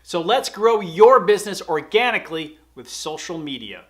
So let's grow your business organically with social media.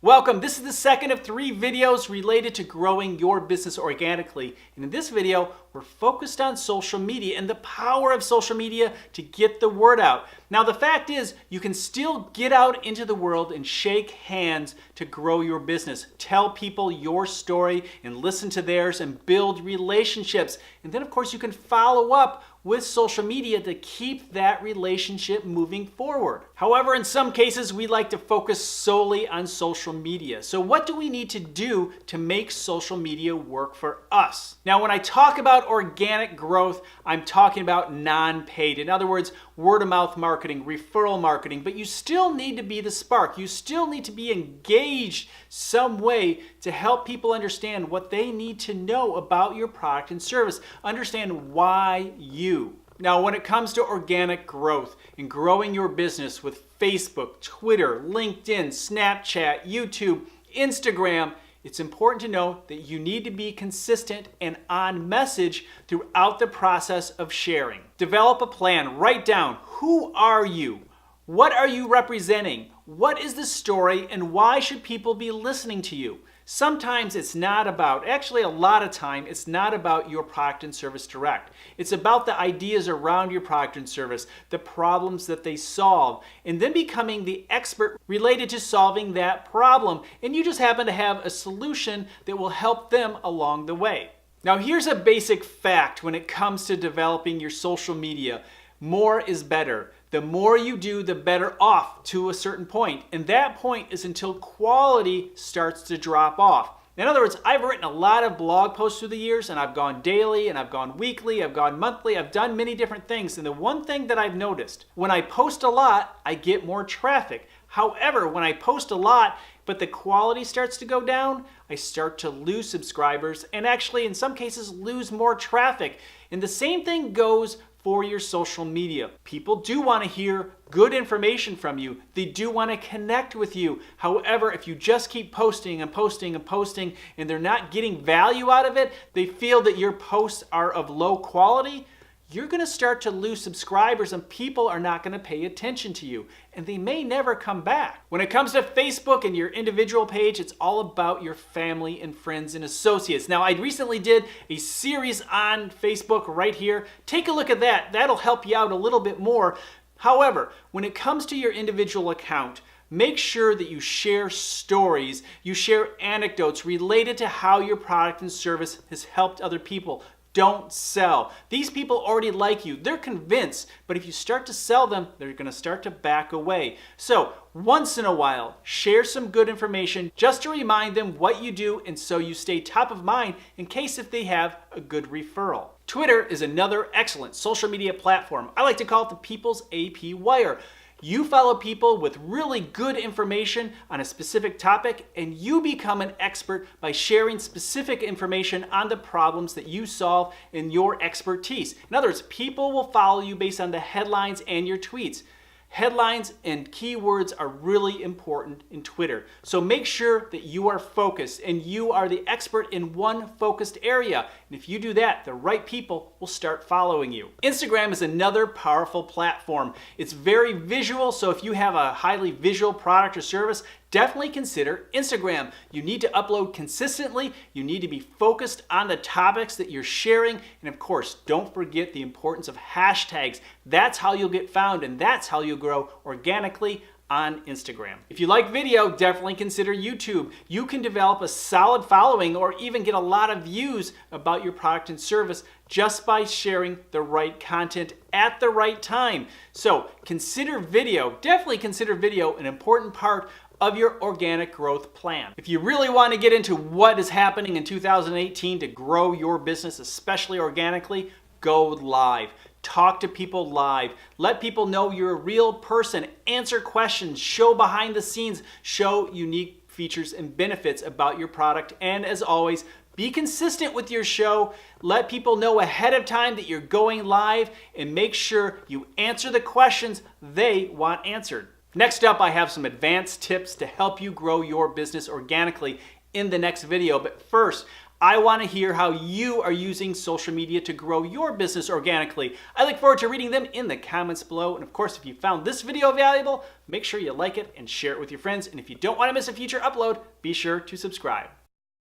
Welcome. This is the second of 3 videos related to growing your business organically. And in this video, we're focused on social media and the power of social media to get the word out. Now, the fact is, you can still get out into the world and shake hands to grow your business. Tell people your story and listen to theirs and build relationships. And then, of course, you can follow up with social media to keep that relationship moving forward. However, in some cases, we like to focus solely on social media. So what do we need to do to make social media work for us? Now, when I talk about organic growth, I'm talking about non-paid. In other words, word-of-mouth marketing, referral marketing, but you still need to be the spark. You still need to be engaged some way to help people understand what they need to know about your product and service. Understand why you. Now, when it comes to organic growth and growing your business with Facebook, Twitter, LinkedIn, Snapchat, YouTube, Instagram, it's important to know that you need to be consistent and on message throughout the process of sharing. Develop a plan. Write down, who are you? What are you representing? What is the story, and why should people be listening to you? Sometimes it's not about, actually a lot of time, it's not about your product and service direct. It's about the ideas around your product and service, the problems that they solve, and then becoming the expert related to solving that problem. And you just happen to have a solution that will help them along the way. Now, here's a basic fact when it comes to developing your social media. More is better. The more you do, the better off to a certain point. And that point is until quality starts to drop off. In other words, I've written a lot of blog posts through the years, and I've gone daily, and I've gone weekly, I've gone monthly, I've done many different things. And the one thing that I've noticed, when I post a lot, I get more traffic. However, when I post a lot, but the quality starts to go down, I start to lose subscribers and actually in some cases lose more traffic. And the same thing goes for your social media. People do want to hear good information from you. They do want to connect with you. However, if you just keep posting and posting and posting and they're not getting value out of it, they feel that your posts are of low quality, you're going to start to lose subscribers and people are not going to pay attention to you and they may never come back. When it comes to Facebook and your individual page, it's all about your family and friends and associates. Now, I recently did a series on Facebook right here. Take a look at that. That'll help you out a little bit more. However, when it comes to your individual account, make sure that you share stories, you share anecdotes related to how your product and service has helped other people. Don't sell. These people already like you. They're convinced, but if you start to sell them, they're going to start to back away. So once in a while, share some good information just to remind them what you do and so you stay top of mind in case if they have a good referral. Twitter is another excellent social media platform. I like to call it the people's AP wire. You follow people with really good information on a specific topic, and you become an expert by sharing specific information on the problems that you solve in your expertise. In other words, people will follow you based on the headlines and your tweets. Headlines and keywords are really important in Twitter. So make sure that you are focused and you are the expert in one focused area. And if you do that, the right people will start following you. Instagram is another powerful platform. It's very visual, so if you have a highly visual product or service, definitely consider Instagram. You need to upload consistently. You need to be focused on the topics that you're sharing. And of course, don't forget the importance of hashtags. That's how you'll get found and that's how you'll grow organically on Instagram. If you like video, definitely consider YouTube. You can develop a solid following or even get a lot of views about your product and service just by sharing the right content at the right time. So consider video, definitely consider video an important part of your organic growth plan. If you really want to get into what is happening in 2018 to grow your business, especially organically, go live. Talk to people live. Let people know you're a real person. Answer questions. Show behind the scenes. Show unique features and benefits about your product. And as always, be consistent with your show. Let people know ahead of time that you're going live and make sure you answer the questions they want answered. Next up, I have some advanced tips to help you grow your business organically in the next video. But first, I want to hear how you are using social media to grow your business organically. I look forward to reading them in the comments below. And of course, if you found this video valuable, make sure you like it and share it with your friends. And if you don't want to miss a future upload, be sure to subscribe.